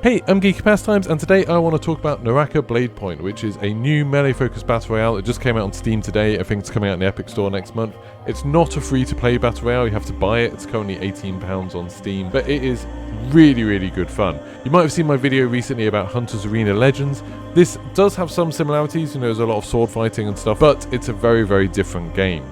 Hey, I'm Geeky Pastimes, and today I want to talk about NARAKA BLADEPOINT, which is a new melee-focused battle royale. It just came out on Steam today. I think it's coming out in the Epic Store next month. It's not a free-to-play battle royale. You have to buy it. It's currently £18 on Steam, but it is really good fun. You might have seen my video recently about Hunter's Arena Legends. This does have some similarities. You know, there's a lot of sword fighting and stuff, but it's a very different game.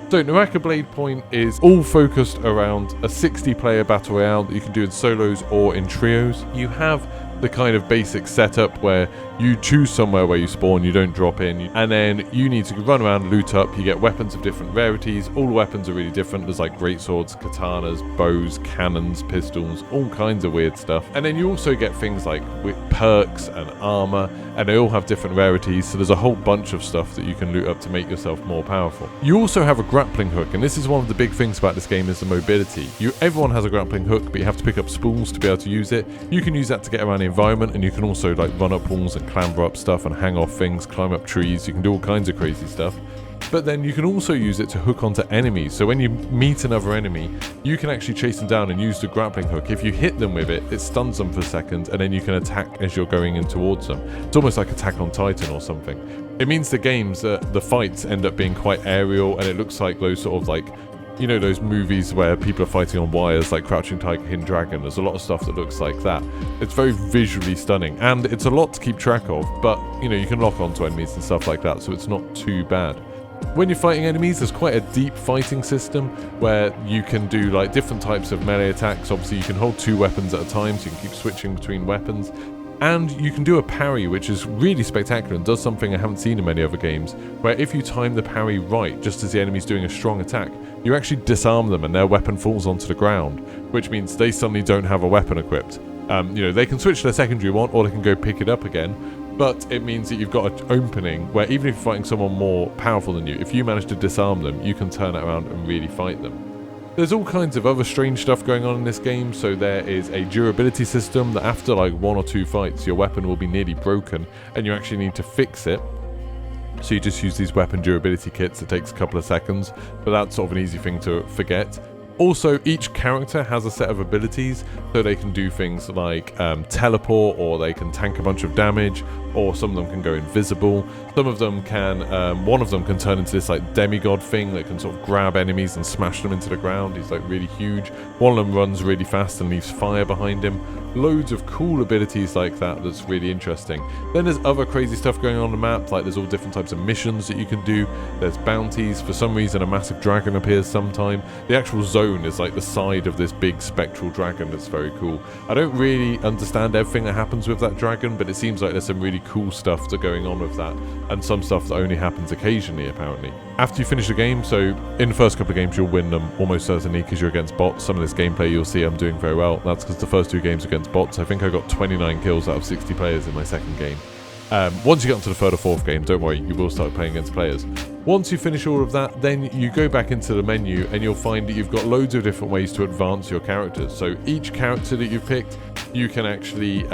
So NARAKA BLADEPOINT is all focused around a 60-player battle royale that you can do in solos or in trios. You have the kind of basic setup where you choose somewhere where you spawn, you don't drop in, and then you need to run around, loot up. You get weapons of different rarities. All the weapons are really different. There's like greatswords, katanas, bows, cannons, pistols, all kinds of weird stuff. And then you also get things like perks and armor, and they all have different rarities, so there's a whole bunch of stuff that you can loot up to make yourself more powerful. You also have a grappling hook, and this is one of the big things about this game is the mobility. Everyone has a grappling hook, but you have to pick up spools to be able to use it. You can use that to get around the environment, and you can also like run up walls and clamber up stuff and hang off things, climb up trees. You can do all kinds of crazy stuff. But then you can also use it to hook onto enemies. So when you meet another enemy, you can actually chase them down and use the grappling hook. If you hit them with it, it stuns them for a second, and then you can attack as you're going in towards them. It's almost like Attack on Titan or something. It means the fights end up being quite aerial, and it looks like those sort of like, you know, those movies where people are fighting on wires like Crouching Tiger, Hidden Dragon. There's a lot of stuff that looks like that. It's very visually stunning, and it's a lot to keep track of, but you know, you can lock onto enemies and stuff like that, so it's not too bad. When you're fighting enemies, there's quite a deep fighting system where you can do like different types of melee attacks. Obviously you can hold 2 weapons at a time, so you can keep switching between weapons. And you can do a parry, which is really spectacular and does something I haven't seen in many other games, where if you time the parry right, just as the enemy's doing a strong attack, you actually disarm them and their weapon falls onto the ground, which means they suddenly don't have a weapon equipped. You know, they can switch to their secondary one, or they can go pick it up again, but it means that you've got an opening where even if you're fighting someone more powerful than you, if you manage to disarm them, you can turn it around and really fight them. There's all kinds of other strange stuff going on in this game. So there is a durability system that after like 1 or 2 fights, your weapon will be nearly broken and you actually need to fix it. So you just use these weapon durability kits. It takes a couple of seconds, but that's sort of an easy thing to forget. Also, each character has a set of abilities, so they can do things like teleport, or they can tank a bunch of damage, or some of them can go invisible. Some of them can, one of them can turn into this like demigod thing that can sort of grab enemies and smash them into the ground. He's like really huge. One of them runs really fast and leaves fire behind him. Loads of cool abilities like that that's really interesting. Then there's other crazy stuff going on the map, like there's all different types of missions that you can do. There's bounties. For some reason a massive dragon appears sometime. The actual zone is like the side of this big spectral dragon that's very cool. I don't really understand everything that happens with that dragon, but it seems like there's some really cool stuff that's going on with that, and some stuff that only happens occasionally apparently. After you finish the game, so in the first couple of games you'll win them almost certainly because you're against bots. Some of this gameplay you'll see I'm doing very well. That's because the first 2 games are against bots. I think I got 29 kills out of 60 players in my second game. Once you get onto the 3rd or 4th game, don't worry, you will start playing against players. Once you finish all of that, then you go back into the menu and you'll find that you've got loads of different ways to advance your characters. So each character that you've picked, you can actually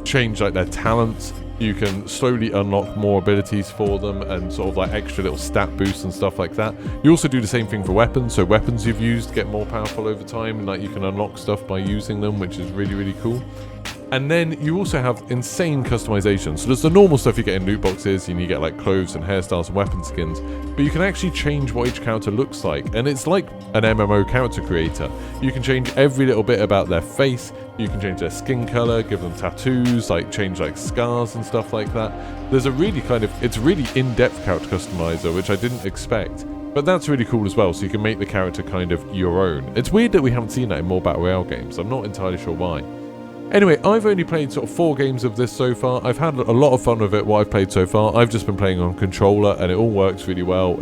change like their talents. You can slowly unlock more abilities for them and sort of like extra little stat boosts and stuff like that. You also do the same thing for weapons, so weapons you've used get more powerful over time, and like you can unlock stuff by using them, which is really cool. And then you also have insane customization. So there's the normal stuff you get in loot boxes, and you get like clothes and hairstyles and weapon skins, but you can actually change what each character looks like, and it's like an MMO character creator. You can change every little bit about their face. You can change their skin color, give them tattoos, like change like scars and stuff like that. There's a really it's a really in-depth character customizer, which I didn't expect. But that's really cool as well, so you can make the character kind of your own. It's weird that we haven't seen that in more Battle Royale games. I'm not entirely sure why. Anyway, I've only played sort of 4 games of this so far. I've had a lot of fun with it, what I've played so far. I've just been playing on controller, and it all works really well.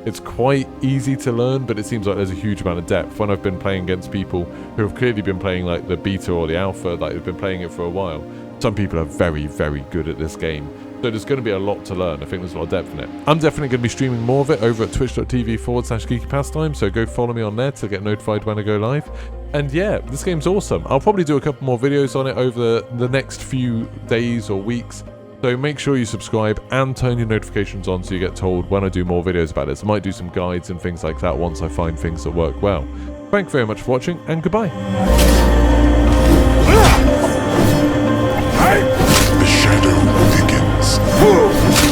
It's quite easy to learn, but it seems like there's a huge amount of depth. When I've been playing against people who have clearly been playing like the beta or the alpha, like they've been playing it for a while, some people are very good at this game. So there's going to be a lot to learn. I think there's a lot of depth in it. I'm definitely going to be streaming more of it over at twitch.tv/geekypastimes, so go follow me on there to get notified when I go live. And yeah, this game's awesome. I'll probably do a couple more videos on it over the next few days or weeks. So make sure you subscribe and turn your notifications on so you get told when I do more videos about this. I might do some guides and things like that once I find things that work well. Thank you very much for watching, and goodbye. The shadow thickens.